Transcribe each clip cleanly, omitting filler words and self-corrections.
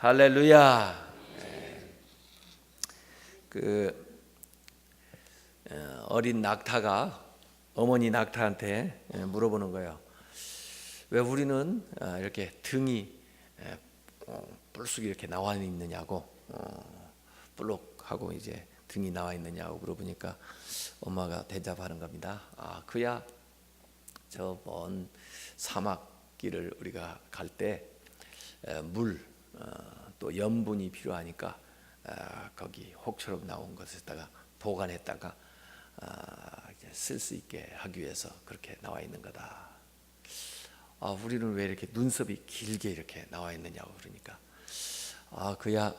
할렐루야. 어린 낙타가 어머니 낙타한테 물어보는 거예요. 왜 우리는 이렇게 등이 뿔쑥 이렇게 나와 있느냐고, 뿔룩하고 이제 등이 나와 있느냐고 물어보니까 엄마가 대답하는 겁니다. 그야 저 먼 사막길을 우리가 갈 때 물, 또 염분이 필요하니까 거기 혹처럼 나온 것에다가 보관했다가 쓸 수 있게 하기 위해서 그렇게 나와 있는 거다. 우리는 왜 이렇게 눈썹이 길게 이렇게 나와 있느냐고 그러니까 그야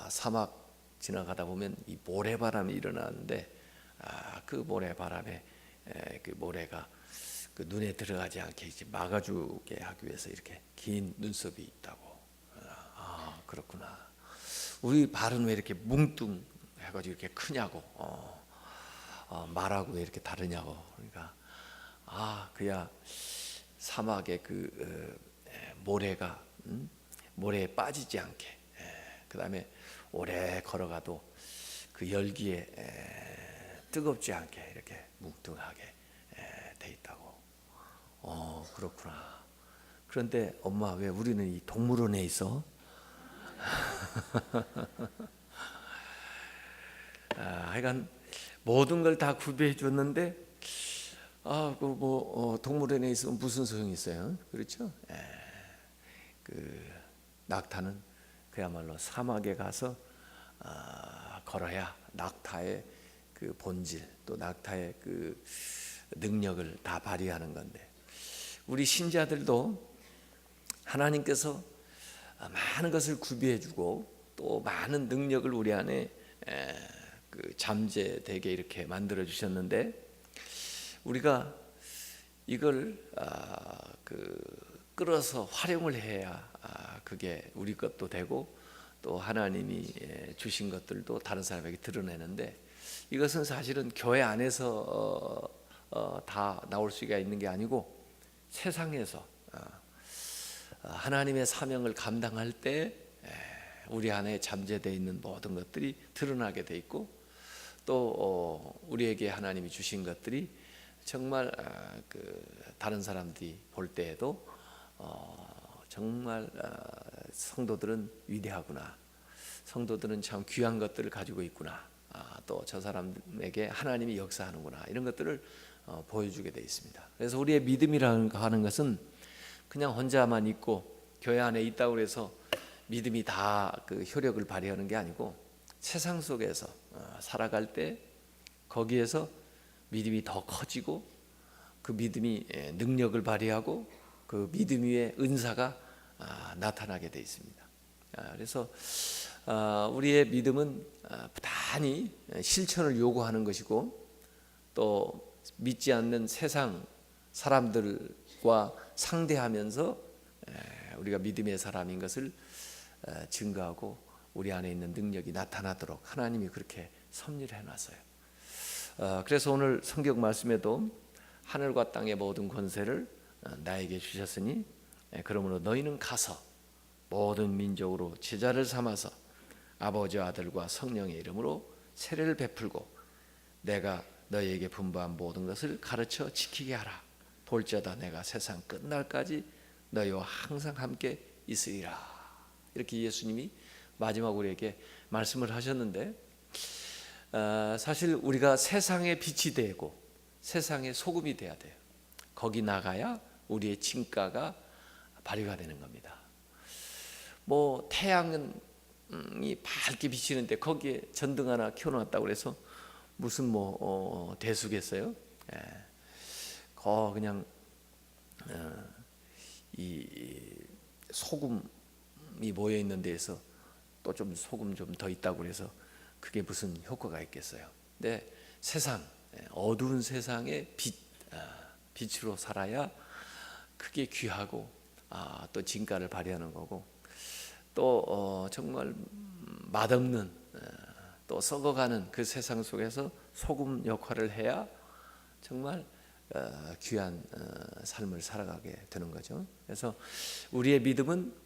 사막 지나가다 보면 이 모래바람이 일어나는데 그 모래바람에 그 모래가 그 눈에 들어가지 않게 이제 막아주게 하기 위해서 이렇게 긴 눈썹이 있다고. 그렇구나. 우리 발은 왜 이렇게 뭉뚱해가지고 이렇게 크냐고, 말하고 왜 이렇게 다르냐고. 그러니까 그야 사막의 그 모래가 모래에 빠지지 않게, 그 다음에 오래 걸어가도 그 열기에 뜨겁지 않게 이렇게 뭉뚱하게 돼 있다고. 그렇구나. 그런데 엄마, 왜 우리는 이 동물원에 있어? 하여간 모든 걸 다 구비해 줬는데 동물원에 있으면 무슨 소용이 있어요? 그렇죠? 그 낙타는 그야말로 사막에 가서 걸어야 낙타의 그 본질, 또 낙타의 그 능력을 다 발휘하는 건데, 우리 신자들도 하나님께서 많은 것을 구비해 주고 또 많은 능력을 우리 안에 그 잠재되게 이렇게 만들어 주셨는데, 우리가 이걸 끌어서 활용을 해야 그게 우리 것도 되고 또 하나님이 주신 것들도 다른 사람에게 드러내는데, 이것은 사실은 교회 안에서 다 나올 수가 있는 게 아니고 세상에서 하나님의 사명을 감당할 때 우리 안에 잠재되어 있는 모든 것들이 드러나게 돼 있고, 또 우리에게 하나님이 주신 것들이 정말 다른 사람들이 볼 때에도 정말 성도들은 위대하구나, 성도들은 참 귀한 것들을 가지고 있구나, 또 저 사람에게 하나님이 역사하는구나, 이런 것들을 보여주게 돼 있습니다. 그래서 우리의 믿음이라는 하는 것은 그냥 혼자만 있고 교회 안에 있다고 해서 믿음이 다 그 효력을 발휘하는 게 아니고, 세상 속에서 살아갈 때 거기에서 믿음이 더 커지고 그 믿음이 능력을 발휘하고 그 믿음 위에 은사가 나타나게 돼 있습니다. 그래서 우리의 믿음은 부단히 실천을 요구하는 것이고, 또 믿지 않는 세상 사람들과 상대하면서 우리가 믿음의 사람인 것을 증거하고 우리 안에 있는 능력이 나타나도록 하나님이 그렇게 섭리를 해놨어요. 그래서 오늘 성경 말씀에도 하늘과 땅의 모든 권세를 나에게 주셨으니 그러므로 너희는 가서 모든 민족으로 제자를 삼아서 아버지와 아들과 성령의 이름으로 세례를 베풀고 내가 너희에게 분부한 모든 것을 가르쳐 지키게 하라. 볼지어다 내가 세상 끝날까지 너희와 항상 함께 있으리라. 이렇게 예수님이 마지막 우리에게 말씀을 하셨는데, 사실 우리가 세상의 빛이 되고 세상의 소금이 돼야 돼요. 거기 나가야 우리의 진가가 발휘가 되는 겁니다. 뭐 태양이 밝게 비치는데 거기에 전등 하나 켜놓았다고 해서 무슨 대수겠어요? 그냥 이 소금이 모여 있는 데에서 또 좀 소금 좀 더 있다고 그래서 그게 무슨 효과가 있겠어요? 근데 세상, 어두운 세상에 빛으로 살아야 그게 귀하고 또 진가를 발휘하는 거고, 또 정말 맛없는 또 썩어가는 그 세상 속에서 소금 역할을 해야 정말 귀한 삶을 살아가게 되는 거죠. 그래서 우리의 믿음은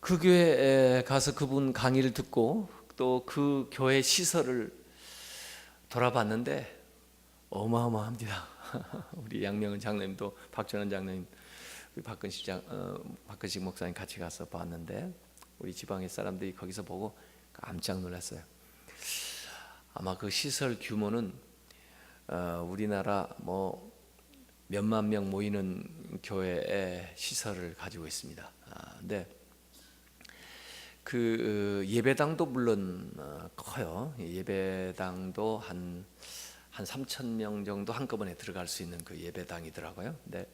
그 교회에 가서 그분 강의를 듣고 또 그 교회 시설을 돌아봤는데 어마어마합니다. 우리 양명은 장로님도 박전원 장로님, 박근식 목사님 같이 가서 봤는데 우리 지방의 사람들이 거기서 보고 깜짝 놀랐어요. 아마 그 시설 규모는 우리나라 뭐 몇만 명 모이는 교회의 시설을 가지고 있습니다. 근데 그 예배당도 물론 커요. 예배당도 한 3,000명 정도 한꺼번에 들어갈 수 있는 그 예배당이더라고요. 근데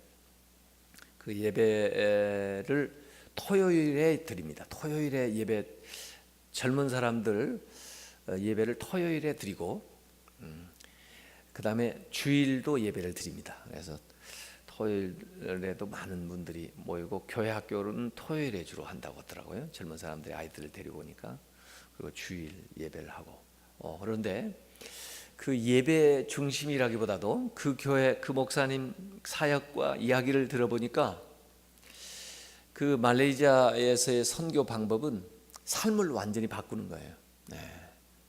그 예배를 토요일에 드립니다. 토요일에 예배, 젊은 사람들 예배를 토요일에 드리고 그 다음에 주일도 예배를 드립니다. 그래서 토요일에도 많은 분들이 모이고 교회 학교는 토요일에 주로 한다고 하더라고요. 젊은 사람들이 아이들을 데리고 오니까. 그리고 주일 예배를 하고 그런데 그 예배 중심이라기보다도 그 교회 그 목사님 사역과 이야기를 들어보니까 그 말레이시아에서의 선교 방법은 삶을 완전히 바꾸는 거예요.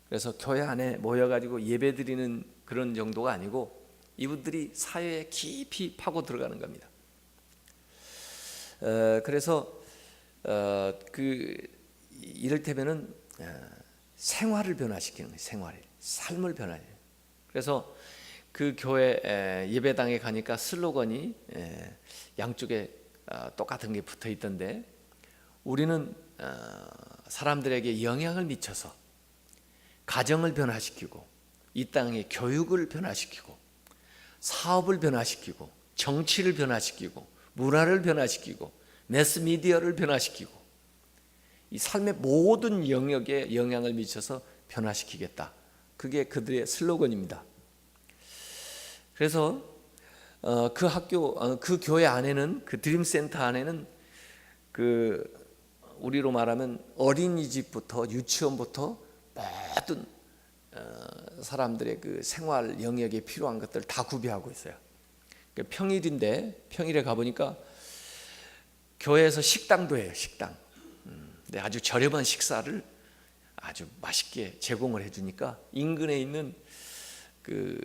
그래서 교회 안에 모여가지고 예배 드리는 그런 정도가 아니고 이분들이 사회에 깊이 파고 들어가는 겁니다. 그래서 그 이를테면은 생활을 변화시키는 거예요. 삶을 변화해요. 그래서 그 교회 예배당에 가니까 슬로건이 양쪽에 똑같은 게 붙어 있던데 우리는 사람들에게 영향을 미쳐서 가정을 변화시키고 이 땅의 교육을 변화시키고 사업을 변화시키고 정치를 변화시키고 문화를 변화시키고 매스미디어를 변화시키고 이 삶의 모든 영역에 영향을 미쳐서 변화시키겠다. 그게 그들의 슬로건입니다. 그래서 그 학교, 그 교회 안에는, 그 드림센터 안에는 그 우리로 말하면 어린이집부터 유치원부터 모든 사람들의 그 생활 영역에 필요한 것들 다 구비하고 있어요. 평일인데 평일에 가보니까 교회에서 식당도 해요. 식당. 근데 아주 저렴한 식사를 아주 맛있게 제공을 해주니까 인근에 있는 그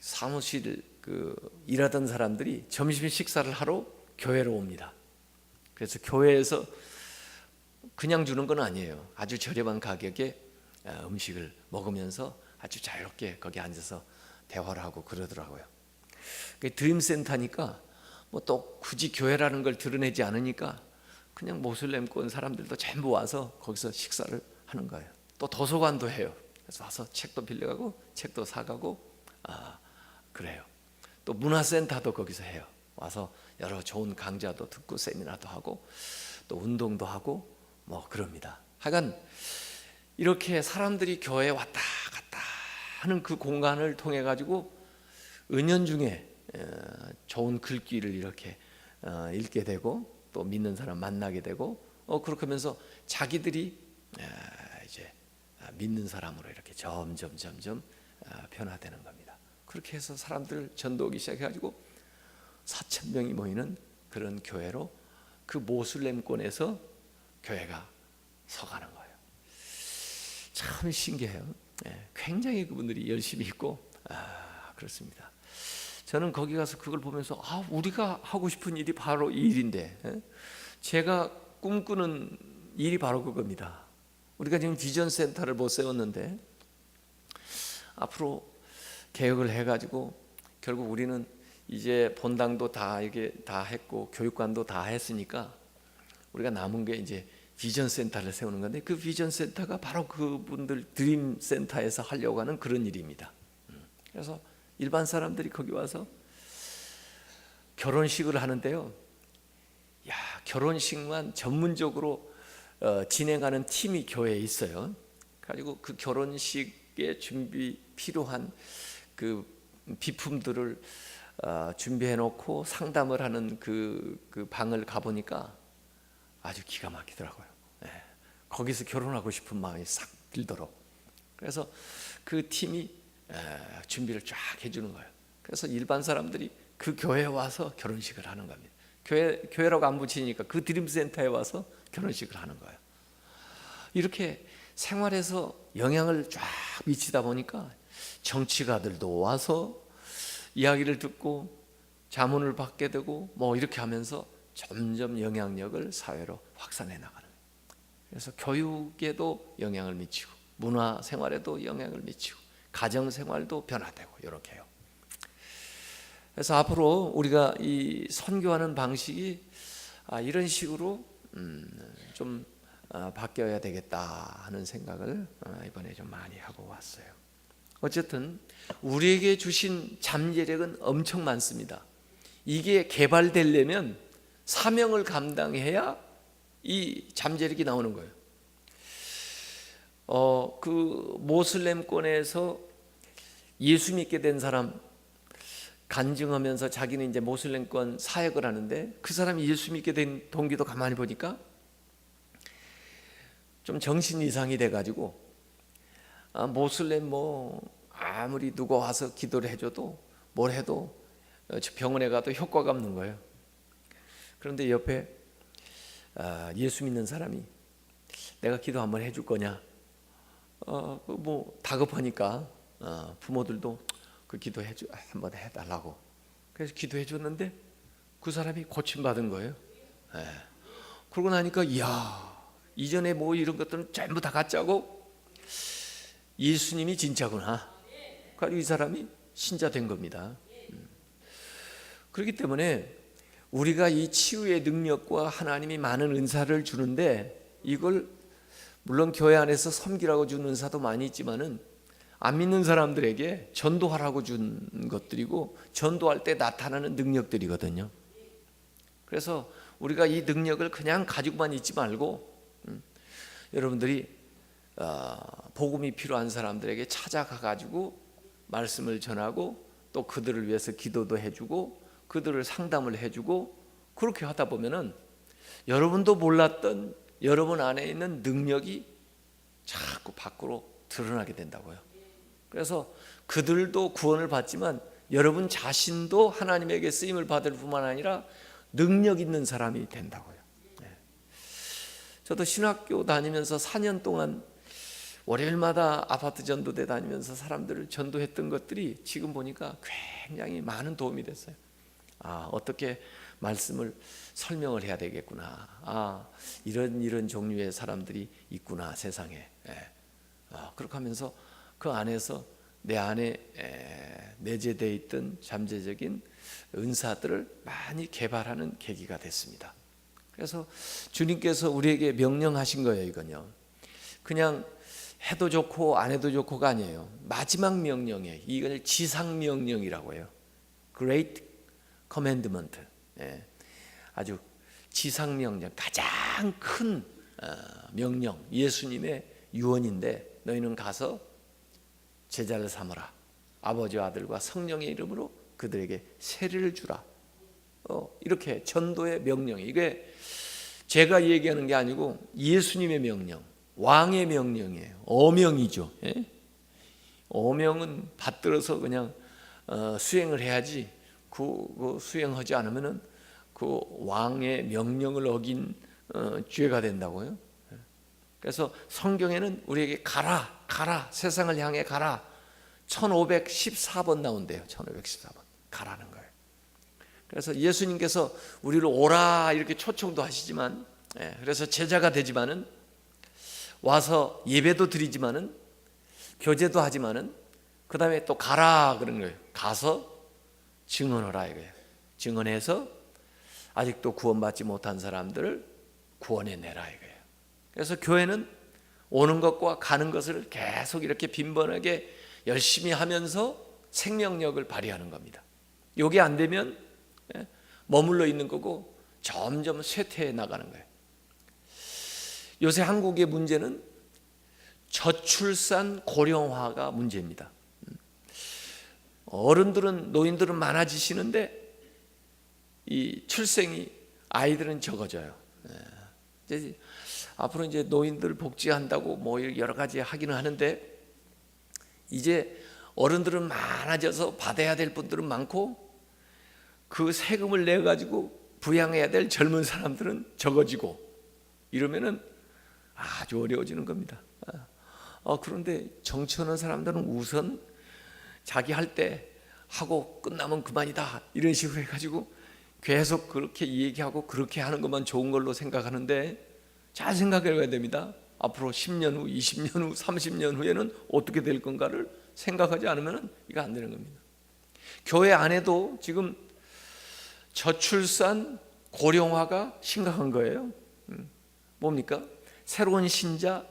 사무실 그 일하던 사람들이 점심 식사를 하러 교회로 옵니다. 그래서 교회에서 그냥 주는 건 아니에요. 아주 저렴한 가격에 음식을 먹으면서 아주 자유롭게 거기 앉아서 대화를 하고 그러더라고요. 드림센터니까 뭐 또 굳이 교회라는 걸 드러내지 않으니까 그냥 모슬렘권 사람들도 전부 와서 거기서 식사를 하는 거예요. 또 도서관도 해요. 그래서 와서 책도 빌려가고 책도 사가고 그래요. 또 문화센터도 거기서 해요. 와서 여러 좋은 강좌도 듣고 세미나도 하고 또 운동도 하고 뭐 그럽니다. 하여간 이렇게 사람들이 교회에 왔다 갔다 하는 그 공간을 통해 가지고 은연중에 좋은 글귀를 이렇게 읽게 되고 또 믿는 사람 만나게 되고 그렇게 하면서 자기들이 이제 믿는 사람으로 이렇게 점점 변화되는 겁니다. 그렇게 해서 사람들 전도하기 시작해가지고 4,000명이 모이는 그런 교회로 그 모슬렘권에서 교회가 서가는 거예요. 참 신기해요. 굉장히 그분들이 열심히 있고 그렇습니다. 저는 거기 가서 그걸 보면서 우리가 하고 싶은 일이 바로 이 일인데 제가 꿈꾸는 일이 바로 그겁니다. 우리가 지금 비전 센터를 못 세웠는데 앞으로 개혁을 해가지고 결국 우리는 이제 본당도 다 이게 다 했고 교육관도 다 했으니까 우리가 남은 게 이제 비전 센터를 세우는 건데 그 비전 센터가 바로 그분들 드림 센터에서 하려고 하는 그런 일입니다. 그래서 일반 사람들이 거기 와서 결혼식을 하는데요. 결혼식만 전문적으로 진행하는 팀이 교회에 있어요. 가지고 그 결혼식에 준비 필요한 그 비품들을 준비해 놓고 상담을 하는 그 방을 가보니까 아주 기가 막히더라고요. 거기서 결혼하고 싶은 마음이 싹 들도록. 그래서 그 팀이 준비를 쫙 해주는 거예요. 그래서 일반 사람들이 그 교회에 와서 결혼식을 하는 겁니다. 교회라고 안 붙이니까 그 드림센터에 와서 결혼식을 하는 거예요. 이렇게 생활에서 영향을 쫙 미치다 보니까 정치가들도 와서 이야기를 듣고 자문을 받게 되고 뭐 이렇게 하면서 점점 영향력을 사회로 확산해 나가는 거예요. 그래서 교육에도 영향을 미치고 문화 생활에도 영향을 미치고 가정 생활도 변화되고 이렇게 해요. 그래서 앞으로 우리가 이 선교하는 방식이 이런 식으로 좀 바뀌어야 되겠다 하는 생각을 이번에 좀 많이 하고 왔어요. 어쨌든 우리에게 주신 잠재력은 엄청 많습니다. 이게 개발되려면 사명을 감당해야 이 잠재력이 나오는 거예요. 그 모슬렘권에서 예수 믿게 된 사람 간증하면서 자기는 이제 모슬렘권 사역을 하는데 그 사람이 예수 믿게 된 동기도 가만히 보니까 좀 정신 이상이 돼가지고 모슬렘 뭐 아무리 누가 와서 기도를 해줘도 뭘 해도 병원에 가도 효과가 없는 거예요. 그런데 옆에 예수 믿는 사람이 내가 기도 한번 해줄 거냐? 뭐 다급하니까 부모들도 그 기도해 한번 해달라고. 그래서 기도해 줬는데 그 사람이 고침 받은 거예요. 그러고 나니까 이야, 이전에 뭐 이런 것들은 전부 다 가짜고 예수님이 진짜구나. 그래서 이 사람이 신자 된 겁니다. 그렇기 때문에 우리가 이 치유의 능력과 하나님이 많은 은사를 주는데 이걸 물론 교회 안에서 섬기라고 준 은사도 많이 있지만은 안 믿는 사람들에게 전도하라고 준 것들이고 전도할 때 나타나는 능력들이거든요. 그래서 우리가 이 능력을 그냥 가지고만 있지 말고 여러분들이 복음이 필요한 사람들에게 찾아가 가지고 말씀을 전하고 또 그들을 위해서 기도도 해주고 그들을 상담을 해주고 그렇게 하다 보면은 여러분도 몰랐던 여러분 안에 있는 능력이 자꾸 밖으로 드러나게 된다고요. 그래서 그들도 구원을 받지만 여러분 자신도 하나님에게 쓰임을 받을 뿐만 아니라 능력 있는 사람이 된다고요. 저도 신학교 다니면서 4년 동안 월요일마다 아파트 전도대 다니면서 사람들을 전도했던 것들이 지금 보니까 굉장히 많은 도움이 됐어요. 어떻게 말씀을 설명을 해야 되겠구나. 이런 종류의 사람들이 있구나 세상에. 그렇게 하면서 그 안에서 내 안에 내재되어 있던 잠재적인 은사들을 많이 개발하는 계기가 됐습니다. 그래서 주님께서 우리에게 명령하신 거예요. 이건요 그냥 해도 좋고 안 해도 좋고가 아니에요. 마지막 명령이에요. 이걸 지상명령이라고 해요. Great Commandment. 아주 지상명령, 가장 큰 명령, 예수님의 유언인데 너희는 가서 제자를 삼으라. 아버지와 아들과 성령의 이름으로 그들에게 세례를 주라. 이렇게 전도의 명령이 이게 제가 얘기하는 게 아니고 예수님의 명령, 왕의 명령이에요. 어명이죠. 어명은 받들어서 그냥 수행을 해야지 그 수행하지 않으면은 그 왕의 명령을 어긴 죄가 된다고요. 그래서 성경에는 우리에게 가라 세상을 향해 가라 1514번 나온대요. 1514번 가라는 거예요. 그래서 예수님께서 우리를 오라 이렇게 초청도 하시지만 그래서 제자가 되지만은 와서 예배도 드리지만은 교제도 하지만은 그 다음에 또 가라 그런 거예요. 가서 증언하라 이거예요. 증언해서 아직도 구원받지 못한 사람들을 구원해내라 이거예요. 그래서 교회는 오는 것과 가는 것을 계속 이렇게 빈번하게 열심히 하면서 생명력을 발휘하는 겁니다. 이게 안 되면 머물러 있는 거고 점점 쇠퇴해 나가는 거예요. 요새 한국의 문제는 저출산 고령화가 문제입니다. 노인들은 많아지시는데 이 출생이 아이들은 적어져요. 이제 앞으로 이제 노인들 복지한다고 뭐 여러 가지 하기는 하는데 이제 어른들은 많아져서 받아야 될 분들은 많고 그 세금을 내 가지고 부양해야 될 젊은 사람들은 적어지고 이러면은 아주 어려워지는 겁니다. 그런데 정치하는 사람들은 우선 자기 할 때 하고 끝나면 그만이다 이런 식으로 해가지고 계속 그렇게 얘기하고 그렇게 하는 것만 좋은 걸로 생각하는데, 잘 생각해 봐야 됩니다. 앞으로 10년 후, 20년 후, 30년 후에는 어떻게 될 건가를 생각하지 않으면 이거 안 되는 겁니다. 교회 안에도 지금 저출산 고령화가 심각한 거예요. 뭡니까? 새로운 신자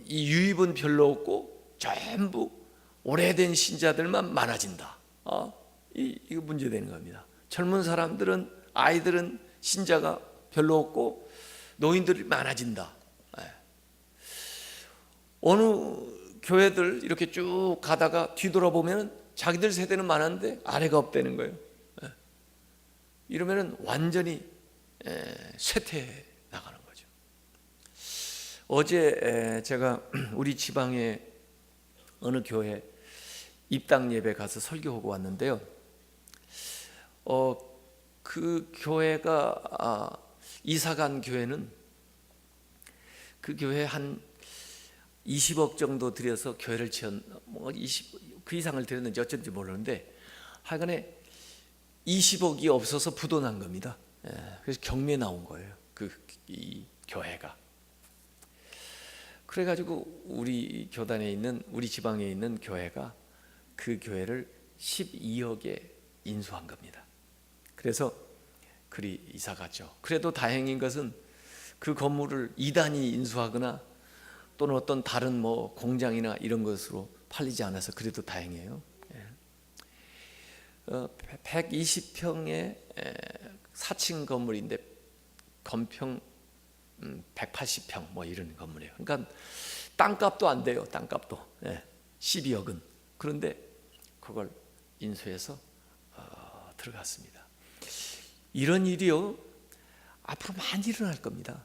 이 유입은 별로 없고 전부 오래된 신자들만 많아진다. 이거 문제되는 겁니다. 젊은 사람들은, 아이들은 신자가 별로 없고 노인들이 많아진다. 어느 교회들 이렇게 쭉 가다가 뒤돌아보면 자기들 세대는 많은데 아래가 없다는 거예요. 이러면 완전히 쇠퇴해 나가는 거죠. 어제 제가 우리 지방의 어느 교회 입당 예배 가서 설교하고 왔는데요. 그 교회가 이사간 교회는 그 교회 한 20억 정도 들여서 교회를 그 이상을 들였는지 어쩐지 모르는데 하여간에 20억이 없어서 부도난 겁니다. 그래서 경매 나온 거예요. 이 교회가. 그래가지고 우리 교단에 있는, 우리 지방에 있는 교회가 그 교회를 12억에 인수한 겁니다. 그래서 그리 이사 갔죠. 그래도 다행인 것은 그 건물을 이단이 인수하거나 또는 어떤 다른 공장이나 이런 것으로 팔리지 않아서 그래도 다행이에요. 120평의 4층 건물인데 건평 180평 이런 건물이에요. 그러니까 땅값도 안 돼요. 땅값도 12억은. 그런데 그걸 인수해서 들어갔습니다. 이런 일이요 앞으로 많이 일어날 겁니다.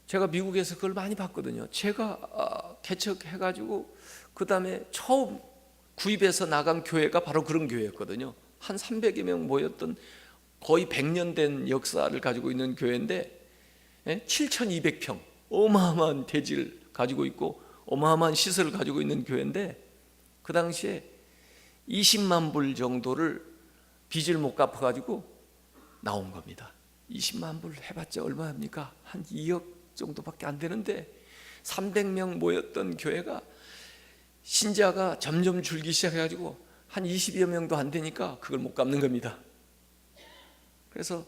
제가 미국에서 그걸 많이 봤거든요. 제가 개척해가지고 그 다음에 처음 구입해서 나간 교회가 바로 그런 교회였거든요. 한 300여 명 모였던 거의 100년 된 역사를 가지고 있는 교회인데 7,200평 어마어마한 대지를 가지고 있고 어마어마한 시설을 가지고 있는 교회인데, 그 당시에 20만 불 정도를 빚을 못 갚아가지고 나온 겁니다. 20만 불 해봤자 얼마입니까? 한 2억 정도밖에 안 되는데 300명 모였던 교회가 신자가 점점 줄기 시작해가지고 한 20여 명도 안 되니까 그걸 못 갚는 겁니다. 그래서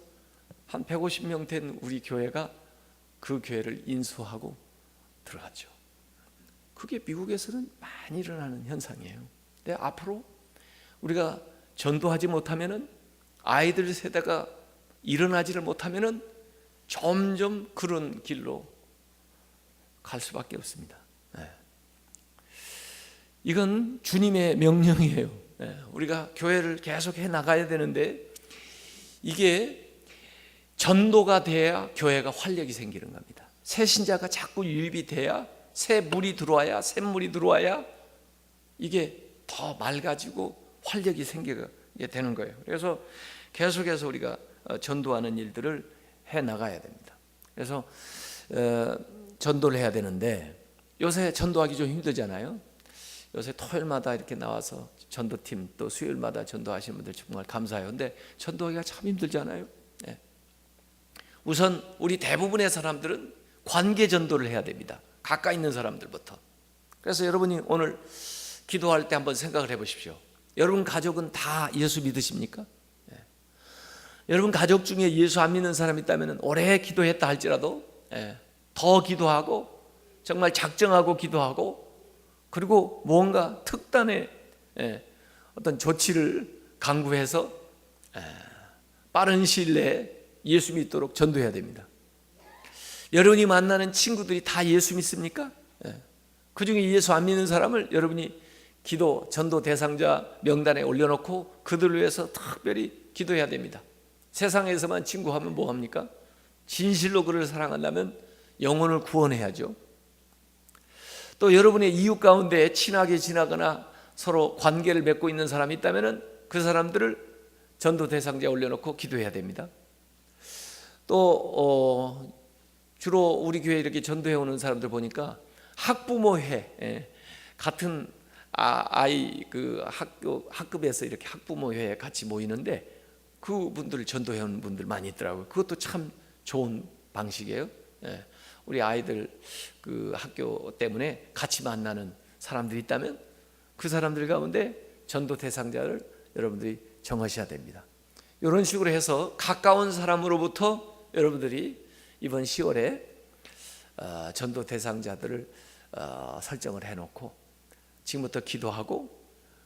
한 150명 된 우리 교회가 그 교회를 인수하고 들어갔죠. 그게 미국에서는 많이 일어나는 현상이에요. 근데 앞으로 우리가 전도하지 못하면은, 아이들 세대가 일어나지를 못하면은 점점 그런 길로 갈 수밖에 없습니다. 이건 주님의 명령이에요. 우리가 교회를 계속 해 나가야 되는데, 이게 전도가 돼야 교회가 활력이 생기는 겁니다. 새 신자가 자꾸 유입이 돼야, 새 물이 들어와야, 샘물이 들어와야 이게 더 맑아지고 활력이 생기게 되는 거예요. 그래서 계속해서 우리가 전도하는 일들을 해 나가야 됩니다. 그래서 전도를 해야 되는데, 요새 전도하기 좀 힘들잖아요. 요새 토요일마다 이렇게 나와서 전도팀, 또 수요일마다 전도하시는 분들 정말 감사해요. 근데 전도하기가 참 힘들잖아요. 우선 우리 대부분의 사람들은 관계 전도를 해야 됩니다. 가까이 있는 사람들부터. 그래서 여러분이 오늘 기도할 때 한번 생각을 해보십시오. 여러분 가족은 다 예수 믿으십니까? 여러분 가족 중에 예수 안 믿는 사람이 있다면 오래 기도했다 할지라도 더 기도하고 정말 작정하고 기도하고, 그리고 뭔가 특단의 어떤 조치를 강구해서 빠른 시일 내에 예수 믿도록 전도해야 됩니다. 여러분이 만나는 친구들이 다 예수 믿습니까? 그 중에 예수 안 믿는 사람을 여러분이 기도, 전도 대상자 명단에 올려놓고 그들을 위해서 특별히 기도해야 됩니다. 세상에서만 친구하면 뭐합니까? 진실로 그를 사랑한다면 영혼을 구원해야죠. 또 여러분의 이웃 가운데 친하게 지나거나 서로 관계를 맺고 있는 사람이 있다면 그 사람들을 전도 대상자에 올려놓고 기도해야 됩니다. 또 주로 우리 교회 이렇게 전도해 오는 사람들 보니까 학부모회, 같은 아이 그 학급에서 이렇게 학부모회에 같이 모이는데 그분들 전도해 오는 분들 많이 있더라고요. 그것도 참 좋은 방식이에요. 우리 아이들 그 학교 때문에 같이 만나는 사람들이 있다면 그 사람들 가운데 전도 대상자를 여러분들이 정하셔야 됩니다. 이런 식으로 해서 가까운 사람으로부터 여러분들이 이번 10월에 전도 대상자들을 설정을 해놓고 지금부터 기도하고,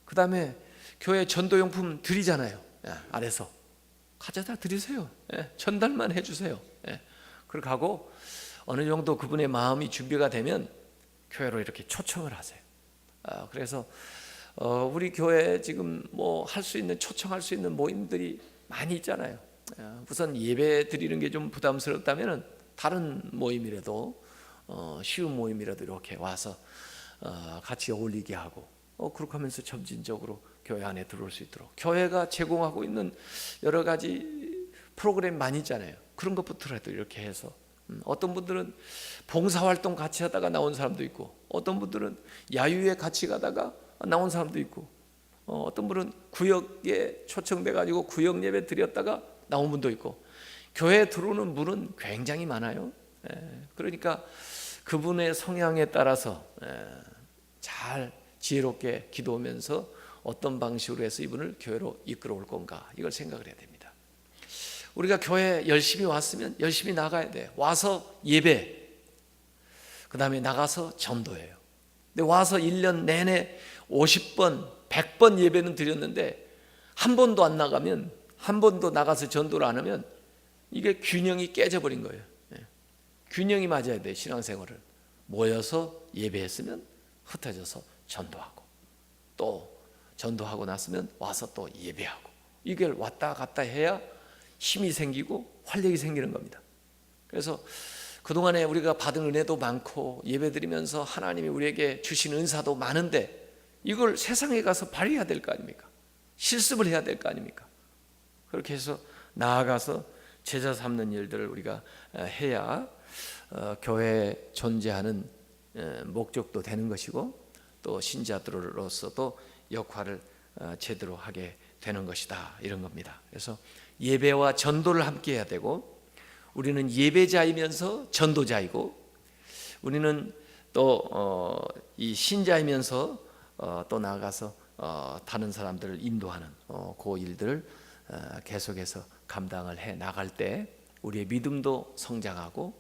그 다음에 교회 전도용품 드리잖아요. 아래서 가져다 드리세요. 전달만 해주세요. 그렇게 하고 어느 정도 그분의 마음이 준비가 되면 교회로 이렇게 초청을 하세요. 그래서 우리 교회에 지금 뭐 할 수 있는, 초청할 수 있는 모임들이 많이 있잖아요. 우선 예배 드리는 게 좀 부담스럽다면 다른 모임이라도 쉬운 모임이라도 이렇게 와서 같이 어울리게 하고 그렇게 하면서 점진적으로 교회 안에 들어올 수 있도록, 교회가 제공하고 있는 여러 가지 프로그램 많이 있잖아요. 그런 것부터라도 이렇게 해서 어떤 분들은 봉사활동 같이 하다가 나온 사람도 있고, 어떤 분들은 야유회 같이 가다가 나온 사람도 있고, 어떤 분은 구역에 초청돼 가지고 구역 예배 드렸다가 나온 분도 있고, 교회에 들어오는 분은 굉장히 많아요. 그러니까 그분의 성향에 따라서 잘 지혜롭게 기도하면서 어떤 방식으로 해서 이분을 교회로 이끌어 올 건가, 이걸 생각을 해야 됩니다. 우리가 교회 열심히 왔으면 열심히 나가야 돼. 와서 예배, 그 다음에 나가서 전도예요. 근데 와서 1년 내내 50번 100번 예배는 드렸는데 한 번도 안 나가면, 한 번도 나가서 전도를 안 하면 이게 균형이 깨져버린 거예요. 균형이 맞아야 돼. 신앙생활을 모여서 예배했으면 흩어져서 전도하고, 또 전도하고 났으면 와서 또 예배하고, 이걸 왔다 갔다 해야 힘이 생기고 활력이 생기는 겁니다. 그래서 그동안에 우리가 받은 은혜도 많고 예배드리면서 하나님이 우리에게 주신 은사도 많은데 이걸 세상에 가서 발휘해야 될 거 아닙니까? 실습을 해야 될 거 아닙니까? 그렇게 해서 나아가서 제자 삼는 일들을 우리가 해야 교회에 존재하는 목적도 되는 것이고, 또 신자들로서도 역할을 제대로 하게 되는 것이다, 이런 겁니다. 그래서 예배와 전도를 함께 해야 되고, 우리는 예배자이면서 전도자이고, 우리는 또 이 신자이면서 또 나아가서 다른 사람들을 인도하는 그 일들을 계속해서 감당을 해 나갈 때 우리의 믿음도 성장하고,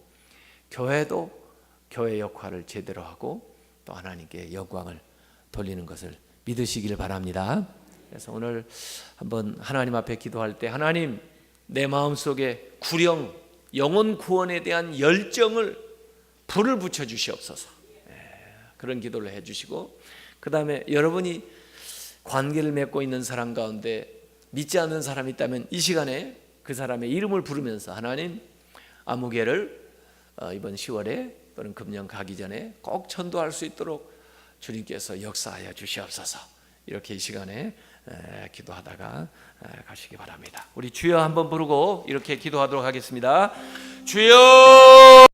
교회도 교회 역할을 제대로 하고 또 하나님께 영광을 돌리는 것을 믿으시길 바랍니다. 그래서 오늘 한번 하나님 앞에 기도할 때, 하나님, 내 마음속에 구령 영혼 구원에 대한 열정을 불을 붙여 주시옵소서. 그런 기도를 해 주시고, 그 다음에 여러분이 관계를 맺고 있는 사람 가운데 믿지 않는 사람이 있다면 이 시간에 그 사람의 이름을 부르면서, 하나님, 아무개를 이번 10월에 또는 금년 가기 전에 꼭 전도할 수 있도록 주님께서 역사하여 주시옵소서. 이렇게 이 시간에 기도하다가 가시기 바랍니다. 우리 주여 한번 부르고 이렇게 기도하도록 하겠습니다. 주여!